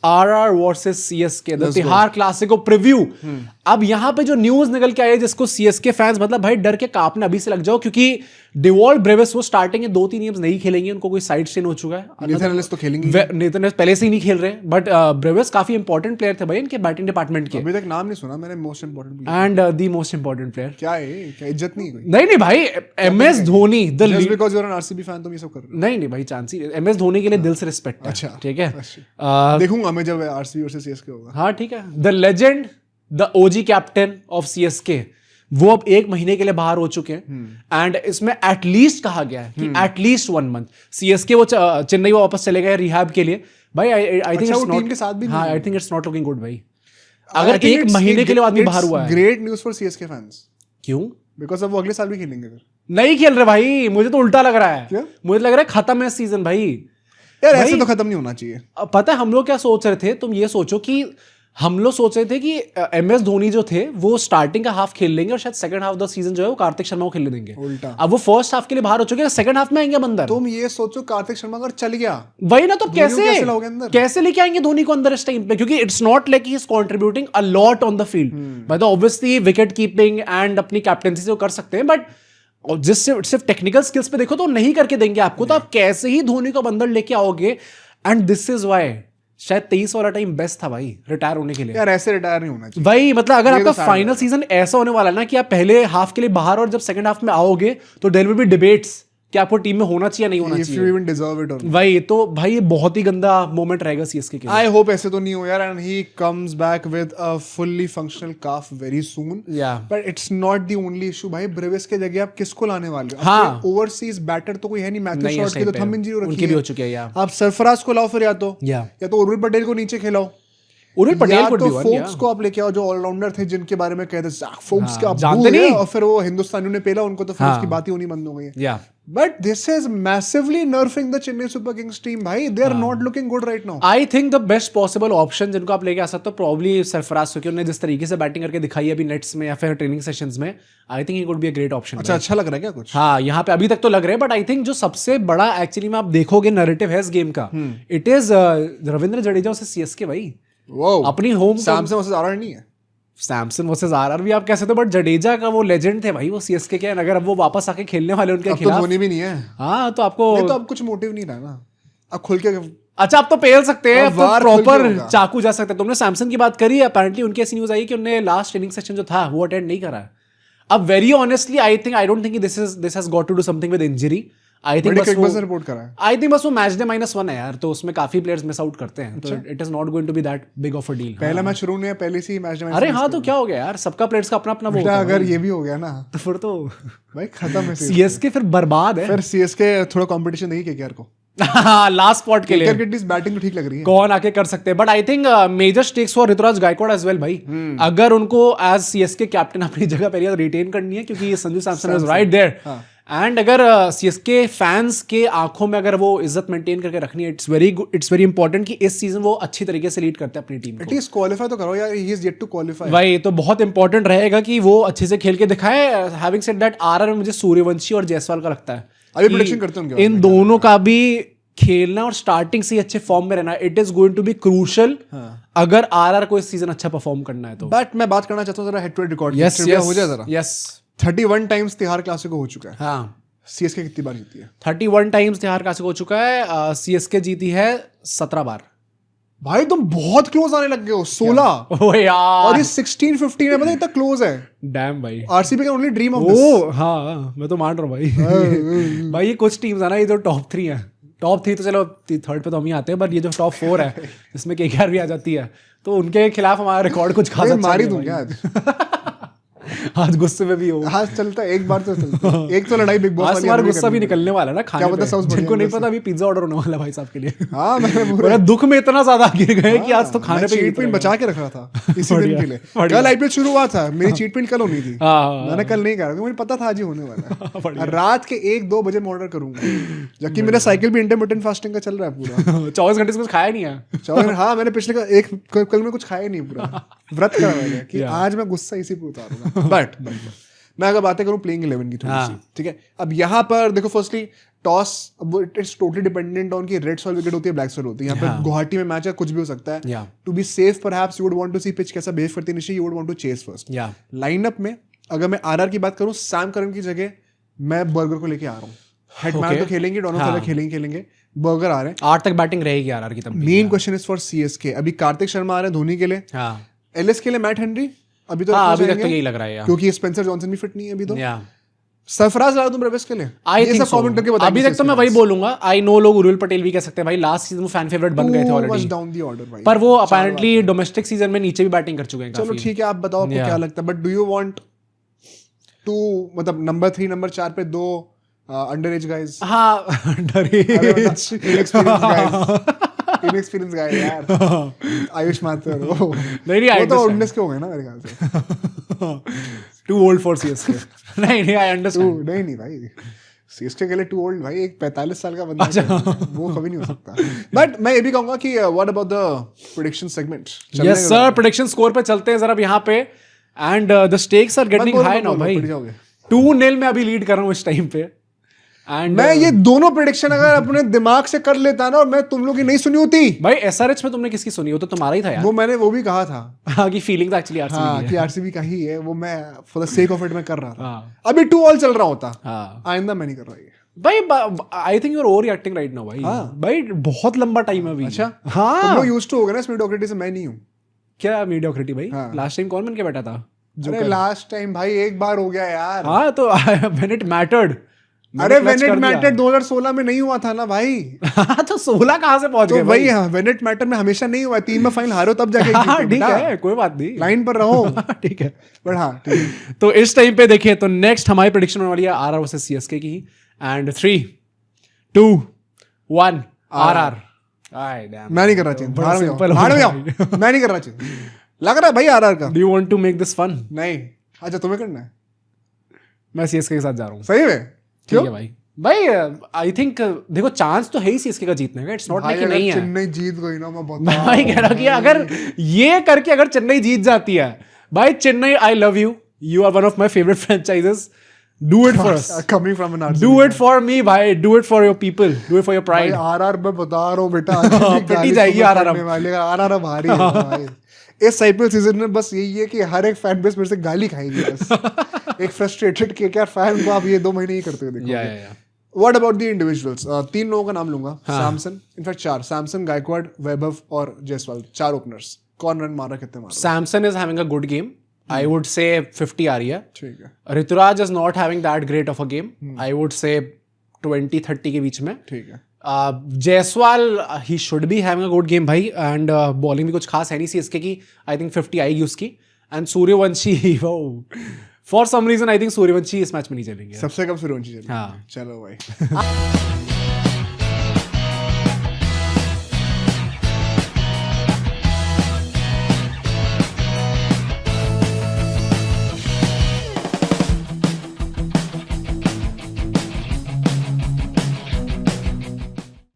RR versus CSK the Tihar Clasico preview. अब यहाँ पे जो न्यूज निकल के आई है जिसको सीएसके फैंस मतलब भाई डर के कांपने अभी से लग जाओ, क्योंकि डिवॉल्ट ब्रेविस वो स्टार्टिंग में 2-3 गेम्स नहीं खेलेंगे, उनको कोई साइड स्टेन हो चुका है। नेथन एलिस तो खेलेंगे, नेथन एलिस पहले से ही नहीं खेल रहे, बट ब्रेविस काफी इंपॉर्टेंट प्लेयर थे भाई इनके बैटिंग डिपार्टमेंट के। अभी तक नाम नहीं सुना मैंने most important and the most important player. क्या है, क्या इज्जत नहीं कोई? नहीं भाई, MS Dhoni the just because you are an RCB fan तुम ये सब कर रहे नहीं भाई चांस ही एमएस धोनी के लिए दिल से रिस्पेक्ट है। अच्छा, ठीक है, देखूंगा मैं जब आरसीबी वर्सेस सीएसके होगा। हाँ ठीक है। The legend the OG captain of CSK वो अब 1 महीने के लिए बाहर हो चुके हैं। एंड इसमें एटलीस्ट कहा गया है कि एटलीस्ट 1 मंथ सीएसके वो चेन्नई वो वापस चले गए रिहैब के लिए भाई। आई थिंक वो टीम के साथ भी हाँ I think it's not looking good भाई, अगर 1 महीने के लिए आदमी बाहर हुआ है। Great news for CSK fans. क्यों? बिकॉज़ अब वो अगले साल भी खेलेंगे। नहीं खेल रहे भाई, मुझे तो उल्टा लग रहा है। क्या? मुझे लग रहा है खत्म है सीजन भाई। यार ऐसे तो खत्म नहीं होना चाहिए। पता है हम लोग क्या सोच रहे थे, तुम ये सोचो कि हम लोग सोच रहे थे कि एमएस धोनी जो थे वो स्टार्टिंग का हाफ खेल लेंगे और शायद सेकंड हाफ द सीजन जो है वो कार्तिक शर्मा को खेलने देंगे। उल्टा अब वो फर्स्ट हाफ के लिए बाहर हो चुके हैं, सेकंड हाफ में आएंगे बंदर। तुम ये सोचो कार्तिक शर्मा अगर चल गया वही ना, तो कैसे लेके आएंगे धोनी को अंदर इस टाइम पे, क्योंकि it's not like he is contributing a lot on the field. मतलब ऑब्वियसली विकेट कीपिंग एंड अपनी कैप्टेंसी से वो कर सकते हैं, बट जिससे सिर्फ टेक्निकल स्किल्स पे देखो तो नहीं करके देंगे आपको। तो आप कैसे ही धोनी को अंदर लेके आओगे? एंड दिस इज वाई शायद 23 वाला टाइम बेस्ट था भाई रिटायर होने के लिए। यार ऐसे रिटायर नहीं होना चाहिए भाई, मतलब अगर आपका फाइनल सीजन ऐसा होने वाला है ना कि आप पहले हाफ के लिए बाहर और जब सेकंड हाफ में आओगे तो देयर विल बी डिबेट्स कि आपको टीम में होना चाहिए नहीं होना चाहिए, if you even deserve it or not। भाई तो भाई ये बहुत ही गंदा मोमेंट रहेगा सीएसके के लिए। I hope ऐसे तो नहीं हो यार, and he comes back with a fully functional calf very soon। Yeah। But it's not the only issue भाई, ब्रेविस के जगह आप किसको लाने वाले हो? हाँ। ओवरसीज बैटर तो कोई है नहीं, मैथ्यू शॉर्ट की तो थंब इंजरी हो रखी है, उनकी भी हो चुकी है यार। आप सरफराज को लाओ फिर, या तो उर्विल पटेल को नीचे खिलाओ, उर्विल पटेल को तो फोक्स को आप लेके आओ जो ऑलराउंडर थे जिनके बारे में कहते ज़ैक फोक्स के आप जानते नहीं, और फिर वो हिंदुस्तानियों ने पेला उनको, तो फिर उसकी बात ही होनी बंद हो गई है। But this is massively nerfing the Chennai Super Kings team भाई, they are not looking good right now। I think the best possible option जिनको आप लेके आ सकते हो probably सरफराज, क्योंकि उन्होंने जिस तरीके से बैटिंग करके दिखाई है अभी नेट्स में या फिर ट्रेनिंग सेशंस में, I think he could be a great option। अच्छा लग रहा है क्या कुछ? हाँ, यहाँ पे अभी तक तो लग रहा है, बट I think जो सबसे बड़ा एक्चुअली में आप देखोगे नैरेटिव है इस गेम का, it is Ravindra Jadeja versus CSK भाई। अपनी होम सैमसन वर्सेस आरआर नहीं है, सैमसन वर्सेस आरआर भी आप कह सकते हो, बट जडेजा का वो लेजेंड थे भाई वो सीएसके के, अगर अब वो वापस आके खेलने वाले उनके खिलाफ, तो धोनी भी नहीं है। हाँ तो आपको नहीं तो अब कुछ मोटिव नहीं रहा ना, अब खुल के अच्छा आप तो पेल सकते हैं, प्रॉपर चाकू जा सकते हैं। तुमने सैमसन की बात करी, अपेरेंटली उनकी ऐसी न्यूज आई कि उन्होंने लास्ट ट्रेनिंग सेशन जो था वो अटेंड नहीं करा। अब very honestly I don't think this has got to do something with injury. I think बस वो मैच डे -1 है यार, तो उसमें काफी प्लेयर्स मिस आउट करते हैं, तो it is not going to be that big of a deal. पहला मैच शुरू नहीं है, पहले से ही मैच डे। अरे हाँ तो क्या हो गया यार, सबका प्लेयर्स का अपना अपना वो होता है। अगर ये भी हो गया ना तो फिर तो भाई खत्म है सीएसके, फिर बर्बाद है। फिर सीएसके थोड़ा कंपटीशन देगी केकेआर को लास्ट स्पॉट के लिए। बैटिंग तो ठीक लग रही है, कौन आके कर सकते हैं, but I think major stakes for Ruturaj Gaikwad as well भाई। अगर उनको एज सीएसके कैप्टन अपनी जगह पर रिटेन करनी है, क्योंकि Sanju Samson is right there, and अगर सीएसके फैंस के आंखों में अगर वो इज्जत मेंटेन करके रखनी है, इट्स वेरी इंपॉर्टेंट कि इस सीजन वो अच्छी तरीके से लीड करते हैं अपनी टीम को। एटलीस्ट क्वालीफाई तो करो यार, he is yet to qualify भाई, तो बहुत इंपॉर्टेंट रहेगा कि वो अच्छे से खेल के दिखाए। हैविंग सेड दैट आरआर में मुझे सूर्यवंशी और जायसवाल का लगता है, अभी प्रेडिक्शन करते हैं इन दोनों का भी खेलना और स्टार्टिंग से अच्छे फॉर्म में रहना, it is going to be crucial अगर आरआर को इस सीजन अच्छा परफॉर्म करना है तो। बट मैं बात करना चाहता हूँ जरा हेड टू हेड रिकॉर्ड हो जाए जरा। यस 31 टाइम्स तिहार क्लासिको हो चुका है। हाँ, सीएसके कितनी बार जीती है? 31 टाइम्स तिहार क्लासिको हो चुका है। सीएसके जीती है 17 बार। भाई तुम बहुत क्लोज आने लग गए हो, 16। ओ यार, और ये 16-15 है, मतलब इतना क्लोज है। डैम भाई, आरसीबी का ओनली ड्रीम ऑफ दिस। हाँ मैं तो मान रहा हूँ भाई। भाई ये कुछ टीम्स है ना, ये जो टॉप 3 है, टॉप 3 तो चलो थर्ड पे तो हम ही आते हैं, बट ये जो टॉप 4 है इसमें केकेआर भी आ जाती है, तो उनके खिलाफ हमारा रिकॉर्ड कुछ खास अच्छा मारी दूंगा आज। आज गुस्से में भी हो, आज चलता है, एक बार तो चलता है। एक तो लड़ाई बिग बॉस वाली, तुम्हारा गुस्सा भी निकलने वाला है ना खाने पे, जिनको नहीं पता अभी पिज्जा ऑर्डर होने वाला है भाई साहब के लिए। हाँ मेरा दुख में इतना ज्यादा गिर गए कि आज तो खाने पे चीट पिन बचा के रख रहा था इसी दिन के लिए। कल आईपीएल शुरू हुआ था, मेरी चीट पिन कल होनी थी, मैंने कल नहीं करा, मुझे पता था आज ही होने वाला है। रात के 1-2 बजे मैं ऑर्डर करूंगा, जबकि मेरा साइकिल भी इंटरमिटेंट फास्टिंग का चल रहा है पूरा। 24 घंटे से कुछ खाया नहीं है। हाँ मैंने पिछले कल में कुछ खाया नहीं, पूरा व्रत करा मैंने कि आज मैं गुस्सा इसी पे उतारूंगा। बट मैं अगर बातें करूँ प्लेइंग 11 की थोड़ी सी, ठीक है, अब यहाँ पर देखो firstly toss it's totally dependent on कि रेड सॉइल विकेट होती है ब्लैक सॉइल होती है, यहाँ पे गुवाहाटी में मैच है, कुछ भी हो सकता है, to be safe perhaps you would want to see pitch कैसा बिहेव करती है निश्चय, you would want to chase first. Lineup में अगर मैं आरआर की बात करूँ, सैम करन की जगह मैं बर्गर को लेके आ रहा हूँ, हेडमैन तो खेलेंगे, दोनों खेलेंगे, बर्गर आ रहे हैं, 8 तक बैटिंग रहेगी आरआर की। तब main question is for CSK, अभी कार्तिक शर्मा आ रहे हैं धोनी के लिए, एलएस के लिए मैट हेनरी अभी तो यही लग रहा है, क्योंकि स्पेंसर जॉनसन भी फिट नहीं है अभी तो, सरफराज ला तुम ब्रेविस के लिए, ये सब कमेंट करके बताओ। अभी तक तो मैं वही बोलूंगा, आई नो लोग उर्विल पटेल भी कह सकते हैं भाई, लास्ट सीजन वो फैन फेवरेट बन गए थे ऑलरेडी, पर वो अपैरेंटली डोमेस्टिक सीजन में नीचे भी बैटिंग कर चुके हैं। चलो ठीक है, आप बताओ आपको क्या लगता है, but do you want to, मतलब नंबर 3 नंबर 4 पे 2 अंडरएज गाइज? हाँ, अंडरएज इनएक्सपीरियंस गाय यार, आयुष माथुर नहीं वो तो 19 के हो गए ना मेरे ख्याल से, टू ओल्ड फॉर सीएसके। नहीं आई अंडरस्टैंड, नहीं भाई सीएसके के लिए टू ओल्ड भाई, एक 45 साल का बंदा वो कभी नहीं हो सकता। बट मैं ये भी कहूंगा कि what about the prediction segment? Yes sir, prediction score पे चलते हैं जरा यहाँ पे, and the stakes are getting high now भाई, 2-0 में अभी लीड कर रहा हूँ इस टाइम पे। And, मैं ये दोनों प्रेडिक्शन अगर अपने दिमाग से कर लेता ना, और मैं तुम लोग की नहीं सुनी होती भाई। एसआरएच में तुमने किसकी सुनी हो? तो तुम्हारा ही था यार। वो मैंने वो भी कहा था, हाँ, कि फीलिंग तो एक्चुअली आरसीबी की है, कि आरसीबी का ही है, वो मैं for the sake of it मैं कर रहा था। अभी 2-2 चल रहा होता, आइंदा मैं नहीं कर रहा ये भाई। I think you are overreacting right now भाई। भाई बहुत लंबा टाइम है अभी। अच्छा, हाँ, तुम लोग यूज्ड टू हो गए ना इस मीडियोक्रिटी से, मैं नहीं हूँ। क्या मीडियोक्रिटी भाई? लास्ट टाइम कौन बन के बैठा था? अरे लास्ट टाइम भाई एक बार हो गया यार। हाँ, तो व्हेन इट मैटर्ड, अरे व्हेन इट मैटर्ड 2016 में नहीं हुआ था ना भाई। हाँ, तो 16 कहाँ से पहुंच गए? तो वही, हाँ, व्हेन इट मैटर में हमेशा नहीं हुआ, 3 में फाइनल हारो तब जाके। ठीक है, कोई बात नहीं, लाइन पर रहो। ठीक है, बट हाँ ठीक है। तो इस टाइम पे देखिए, तो नेक्स्ट हमारी प्रेडिक्शन होने वाली है आरआर वर्सेस सीएसके की, एंड 3, 2, 1 आरआर। मैं नहीं कर रहा चाहिए, मैं नहीं कर रहा चाहिए, लग रहा है भाई आरआर का। Do you want to make this fun? नहीं, अच्छा तुम्हें करना है। मैं सीएसके के साथ जा रहा हूँ। सही में? क्यों भाई? आई थिंक देखो, चांस तो है ही सीएसके का जीतने का, इट्स नॉट लाइक कि नहीं है। चेन्नई जीत गई ना, मैं भाई कह रहा कि अगर ये करके अगर चेन्नई जीत जाती है भाई, Chennai I love you, you are one of my favourite franchises, do it for us, coming from an RCB, do it for me भाई, do it for your people, do it for your pride. RR मैं बता रहा हूं बेटा, पिटी जाएगी RR भारी है भाई। इस आईपीएल सीजन में बस यही है कि हर एक फैन बेस मेरे से गाली खाएगी बस। एक फ्रस्ट्रेटेड केकेआर फैन को आप ये 2 महीने ही करते हुए देखो। What about the individuals? 3 लोगों का नाम लूंगा, सैमसन, इनफैक्ट 4, सैमसन, गायकवाड, वैभव और जायसवाल, 4 ओपनर्स। कौन रन मारा, कितने मारा? Samson is having a good game, I would say 50 आ रही है। ठीक है। Rituraj is not having that great of a game, I would say 20-30 के बीच में। ठीक है। जायसवाल ही should be having a good game भाई, एंड बॉलिंग भी कुछ खास है नहीं सीएसके की, आई थिंक 50 आएगी उसकी। And Suryavanshi, for some reason I think Suryavanshi इस मैच में नहीं चलेंगे। सबसे कम सूर्यवंशी चलेंगे। हाँ, चलो भाई।